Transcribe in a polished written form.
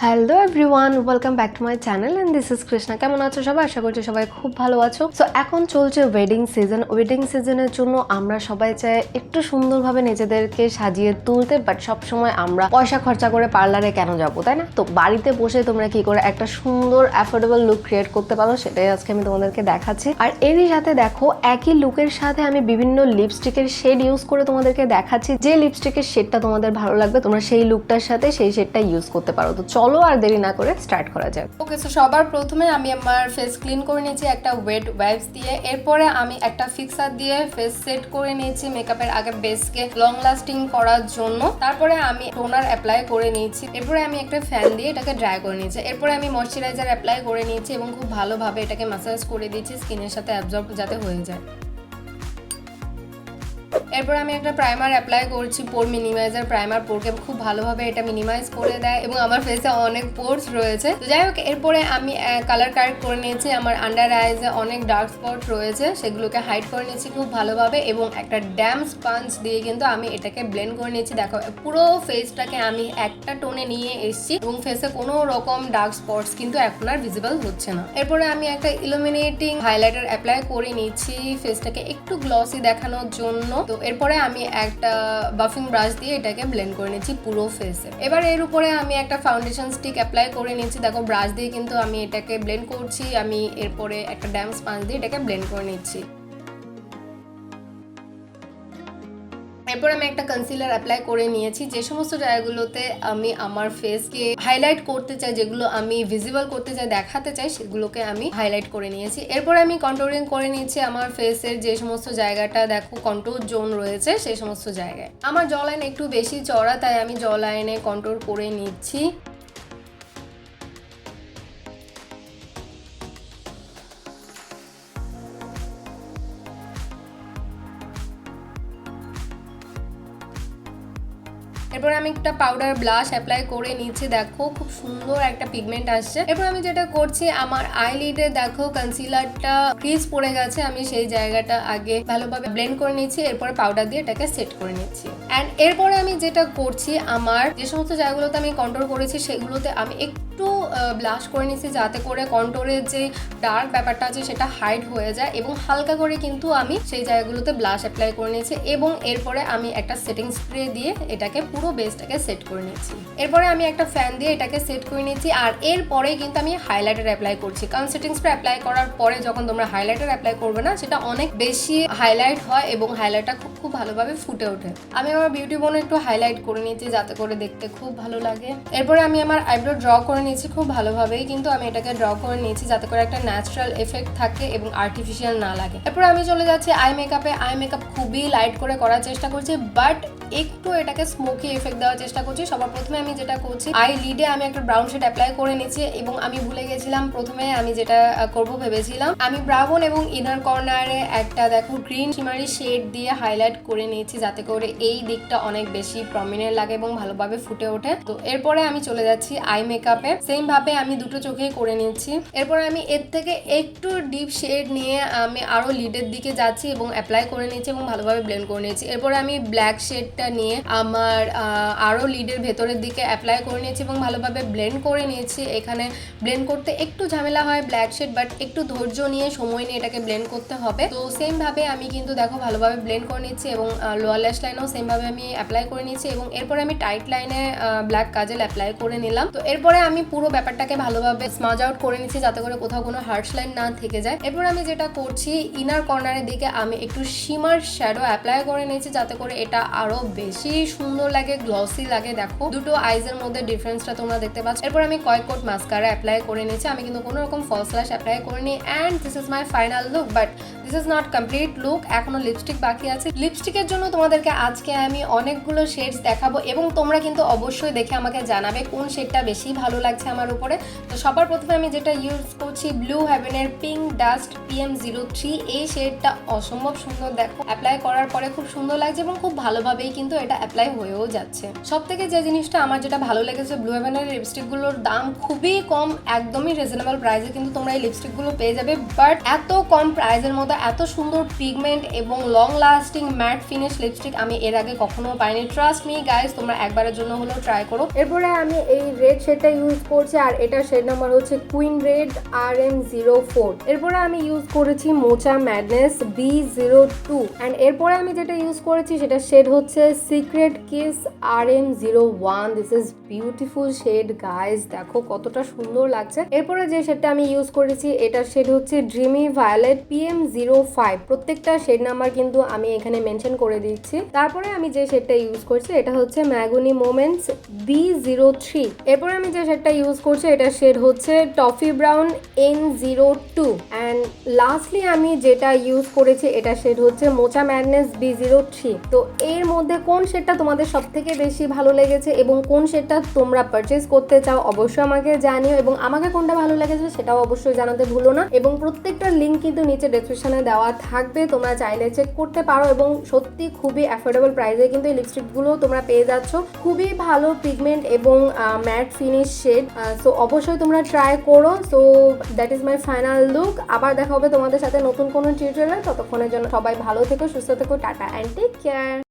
Hello everyone, welcome back to my channel and this is Krishna. কেমন আছো সবাই? আশা করছি সবাই খুব ভালো আছো। সো এখন চলছে ওয়েডিং সিজনের জন্য আমরা সবাই চাই একটু সুন্দরভাবে নিজেদেরকে সাজিয়ে তুলতে, বাট সবসময় আমরা পয়সা খরচা করে পার্লারে কেন যাবো, তাই না? তো বাড়িতে বসে তোমরা কি করে একটা সুন্দর অ্যাফোর্ডেবল লুক ক্রিয়েট করতে পারো সেটাই আজকে আমি তোমাদেরকে দেখাচ্ছি। আর এরই সাথে দেখো, একই লুকের সাথে আমি বিভিন্ন লিপস্টিকের শেড ইউজ করে তোমাদেরকে দেখাচ্ছি। যে লিপস্টিকের শেডটা তোমাদের ভালো লাগবে তোমরা সেই লুকটার সাথে সেই শেডটা ইউজ করতে পারো। তো চলো আর দেরি না করে স্টার্ট করা যাক। ওকে, সো সবার প্রথমে আমি আমার ফেস ক্লিন করে নিয়েছি একটা ওয়েট ওয়াইপস দিয়ে। এরপরে আমি একটা ফিক্সার দিয়ে ফেস সেট করে নিয়েছি মেকআপের আগে বেসকে লং লাস্টিং করার জন্য। তারপরে আমি টোনার অ্যাপ্লাই করে নিয়েছি। এরপরে আমি একটা ফ্যান দিয়ে এটাকে ড্রাই করে নিয়েছি। এরপরে আমি ময়শ্চারাইজার অ্যাপ্লাই করে নিয়েছি এবং খুব ভালোভাবে এটাকে ম্যাসাজ করে দিয়েছি স্কিনের সাথে অ্যাবজর্ব যাতে হয়ে যায়। এরপর আমি একটা প্রাইমার অ্যাপ্লাই করছি, পোর মিনিমাইজার প্রাইমার। পোরকে খুব ভালোভাবে এটা মিনিমাইজ করে দেয় এবং আমার ফেসে অনেক পোর্স রয়েছে। তো যাই হোক, এরপরে আমি কালার কারেক্ট করে নিয়েছি। আমার আন্ডার আইজে অনেক ডার্ক স্পট রয়েছে, সেগুলোকে হাইড করে নিয়েছি খুব ভালোভাবে এবং একটা ড্যাম স্পঞ্জ দিয়ে কিন্তু আমি এটাকে ব্লেন্ড করে নিয়েছি। দেখো, পুরো ফেসটাকে আমি একটা টোনে নিয়ে এসেছি এবং ফেসে কোনো রকম ডার্ক স্পটস কিন্তু এখন আর ভিজিবল হচ্ছে না। এরপরে আমি একটা ইলুমিনেটিং হাইলাইটার অ্যাপ্লাই করে নিয়েছি ফেসটাকে একটু গ্লসি দেখানোর জন্য। তো এরপরে আমি একটা বাফিং ব্রাশ দিয়ে এটাকে ব্লেন্ড করে নিয়েছি পুরো ফেসে। এবার এর উপরে আমি একটা ফাউন্ডেশন স্টিক অ্যাপ্লাই করে নিয়েছি। দেখো, ব্রাশ দিয়ে কিন্তু আমি এটাকে ব্লেন্ড করছি। আমি এরপরে একটা ড্যাম স্পঞ্জ দিয়ে এটাকে ব্লেন্ড করে নিচ্ছি। এরপর আমি একটা কনসিলার অ্যাপ্লাই করে নিয়েছি। যে সমস্ত জায়গাগুলোতে আমি আমার ফেসকে হাইলাইট করতে চাই, যেগুলো আমি ভিজিবল করতে চাই, দেখাতে চাই, সেগুলোকে আমি হাইলাইট করে নিয়েছি। এরপর আমি কন্ট্রোলিং করে নিয়েছি আমার ফেসের যে সমস্ত জায়গাটা দেখো কন্ট্রোল জোন রয়েছে সেই সমস্ত জায়গায়। আমার জ লাইন একটু বেশি চড়া, তাই আমি জ লাইনে কন্ট্রোল করে নিচ্ছি। এরপর আমি একটা পাউডার ব্লাশ অ্যাপ্লাই করে নিচ্ছি। দেখো, খুব সুন্দর একটা পিগমেন্ট আসছে। এরপর আমি যেটা করছি, আমার আইলিডে দেখো কনসিলারটা ক্রিজ পড়ে গেছে, আমি সেই জায়গাটা আগে ভালোভাবে ব্লেন্ড করে নিচ্ছি। এরপরে পাউডার দিয়ে এটাকে সেট করে নিচ্ছি। অ্যান্ড এরপরে আমি যেটা করছি, আমার যে সমস্ত জায়গাগুলোতে আমি কন্ট্রোল করেছি সেগুলোতে আমি একটু ব্লাশ করে নিচ্ছি, যাতে করে কন্ট্রোলের যে ডার্ক ব্যাপারটা আছে সেটা হাইড হয়ে যায় এবং হালকা করে কিন্তু আমি সেই জায়গাগুলোতে ব্লাশ অ্যাপ্লাই করে নিয়েছি এবং এরপরে আমি একটা সেটিং স্প্রে দিয়ে এটাকে পুরো বেসটাকে সেট করে নিয়েছি। এরপরে আমি একটা ফ্যান দিয়ে এটাকে সেট করে নিয়েছি। আর এরপরে কিন্তু আমি হাইলাইটার অ্যাপ্লাই করছি, কারণ সেটিং স্প্রে অ্যাপ্লাই করার পরে যখন তোমরা হাইলাইটার অ্যাপ্লাই করবে না, সেটা অনেক বেশি হাইলাইট হয় এবং হাইলাইটটা খুব ভালোভাবে ফুটে ওঠে। আমি আমার বিউটি বোনে একটু হাইলাইট করে নিয়েছি যাতে করে দেখতে খুব ভালো লাগে। এরপরে আমি আমার আইব্রো ড্র করে নিয়েছি খুব ভালোভাবেই, কিন্তু আমি এটাকে ড্র করে নিয়েছি যাতে করে একটা ন্যাচারাল এফেক্ট থাকে এবং আর্টিফিশিয়াল না লাগে। এরপরে আমি চলে যাচ্ছি আই মেকআপে। আই মেকআপ খুবই লাইট করে করার চেষ্টা করছি, বাট একটু এটাকে স্মোকি এফেক্ট দেওয়ার চেষ্টা করছি। সবার প্রথমে আমি যেটা করছি, আই লিডে আমি একটা ব্রাউন শেড অ্যাপ্লাই করে নিচ্ছি এবং আমি ভুলে গেছিলাম প্রথমে আমি যেটা করব ভেবেছিলাম, আমি ব্রাউন এবং ইনার কর্নারে একটা দেখো গ্রিন শিমারি শেড দিয়ে হাইলাইট করে নিয়েছি যাতে করে এই দিকটা অনেক বেশি প্রমিনেন্ট লাগে এবং ভালোভাবে ফুটে ওঠে। তো এরপরে আমি চলে যাচ্ছি আই মেকআপে। সেম ভাবে আমি দুটো চোখেই করে নিচ্ছি। এরপরে আমি এর থেকে একটু ডিপ শেড নিয়ে আমি আরো লিডের দিকে যাচ্ছি এবং অ্যাপ্লাই করে নিচ্ছি এবং ভালোভাবে ব্লেন্ড করে নিচ্ছি। এরপরে আমি ব্ল্যাক শেডটা নিয়ে আমার আরো লিডের ভেতরের দিকে অ্যাপ্লাই করে নিয়েছি এবং ভালোভাবে ব্লেন্ড করে নিয়েছি। এখানে ব্লেন্ড করতে একটু ঝামেলা হয় ব্ল্যাক শেড, বাট একটু ধৈর্য নিয়ে সময় নিয়ে এটাকে ব্লেন্ড করতে হবে। তো সেম ভাবে আমি কিন্তু দেখো ভালোভাবে ব্লেন্ড করে নিচ্ছি এবং লোয়ার ল্যাশ লাইনেও সেম ভাবে আমি অ্যাপ্লাই করে নিয়েছি এবং এরপরে আমি টাইট লাইনে ব্ল্যাক কাজল অ্যাপ্লাই করে নিলাম। তো এরপরে আমি পুরো ব্যাপারটাকে ভালোভাবে স্মাজ আউট করে নিচ্ছি যাতে করে কোথাও কোনো হার্শ লাইন না থেকে যায়। এরপর আমি যেটা করছি, ইনার কর্নারের দিকে আমি একটু শিমার শ্যাডো অ্যাপ্লাই করে নিয়েছি যাতে করে এটা আরো বেশি সুন্দর লাগে, গ্লসি লাগে। দেখো, দুটো আইজের মধ্যে ডিফারেন্সটা তোমরা দেখতে পাচ্ছ। এরপর আমি কয়েক কোট মাস্কারা অ্যাপ্লাই করে নিয়েছি। আমি কিন্তু কোনো রকম ফলস ল্যাশ অ্যাপ্লাই করিনি। And this is my final look, but this is not complete look, এখনো লিপস্টিক বাকি আছে। লিপস্টিকের জন্য তোমাদেরকে আজকে আমি অনেকগুলো শেডস দেখাবো এবং তোমরা কিন্তু অবশ্যই দেখে আমাকে জানাবে কোন শেডটা বেশি ভালো লাগছে আমার উপরে। তো সবার প্রথমে আমি যেটা ইউজ করছি, ব্লু হেভেনের পিঙ্ক ডাস্ট PM03। এই শেডটা অসম্ভব সুন্দর, দেখো অ্যাপ্লাই করার পরে খুব সুন্দর লাগছে এবং খুব ভালোভাবেই কিন্তু এটা অ্যাপ্লাই হয়েও যাচ্ছে। সব থেকে যে জিনিসটা আমার যেটা ভালো লেগেছে, ব্লু হেভেনের লিপস্টিকগুলোর দাম খুবই কম, একদমই রিজনেবল প্রাইসে কিন্তু তোমরা এই লিপস্টিকগুলো পেয়ে যাবে। বাট এত কম প্রাইসের মধ্যে এত সুন্দর পিগমেন্ট এবং long lasting mat finish lipstick আমি এর আগে কখনো পাইনি। ট্রাস্ট মি গাইস, তোমরা একবারের জন্য হলেও ট্রাই করো। এরপরে আমি এই রেড শেডটা ইউজ করছি, আর এটার শেড নাম্বার হচ্ছে কুইন রেড RM04। এরপরে আমি ইউজ করেছি মোচা ম্যাডনেস B02 অ্যান্ড এরপরে আমি যেটা ইউজ করেছি সেটা শেড হচ্ছে secret kiss RM01। This is beautiful shade guys, দেখো কতটা সুন্দর লাগছে। এরপরে যে শেডটা আমি ইউজ করেছি এটার শেড হচ্ছে ড্রিমি ভায়োলেট PM05। প্রত্যেকটা শেড নাম্বার কিন্তু আমি এখানে মেনশন করে দিচ্ছি। তারপরে আমি যে শেডটা ইউজ করছি এটা হচ্ছে ম্যাগুনি মোমেন্টস B03। এরপরে আমি যে শেডটা ইউজ করছি এটার শেড হচ্ছে toffee brown N02 and lastly আমি যেটা ইউজ করেছি এটা শেড হচ্ছে মোচা ম্যাডনেস B03। তো এর মধ্যে কোন শেডটা তোমাদের সব থেকে বেশি ভালো লেগেছে এবং কোন শেডটা তোমরা পারচেজ করতে চাও অবশ্যই আমাকে জানিও, এবং আমাকে কোনটা ভালো লেগেছে সেটাও অবশ্যই জানাতে ভুলো না। এবং প্রত্যেকটা লিঙ্ক কিন্তু নিচে ডেসক্রিপশনে দেওয়া থাকবে, তোমরা চাইলে চেক করতে পারো। এবং সত্যি খুবই অ্যাফোর্ডেবল প্রাইসে কিন্তু এই লিপস্টিকগুলো তোমরা পেয়ে যাচ্ছ, খুবই ভালো পিগমেন্ট এবং ম্যাট ফিনিশ শেড। সো অবশ্যই তোমরা ট্রাই করো। So that is my final look. আবার দেখা হবে তোমাদের সাথে নতুন কোনো টিউটোরিয়ালে, ততক্ষণের জন্য সবাই ভালো থেকো, সুস্থ থেকো, টাটা অ্যান্ড টেক কেয়ার।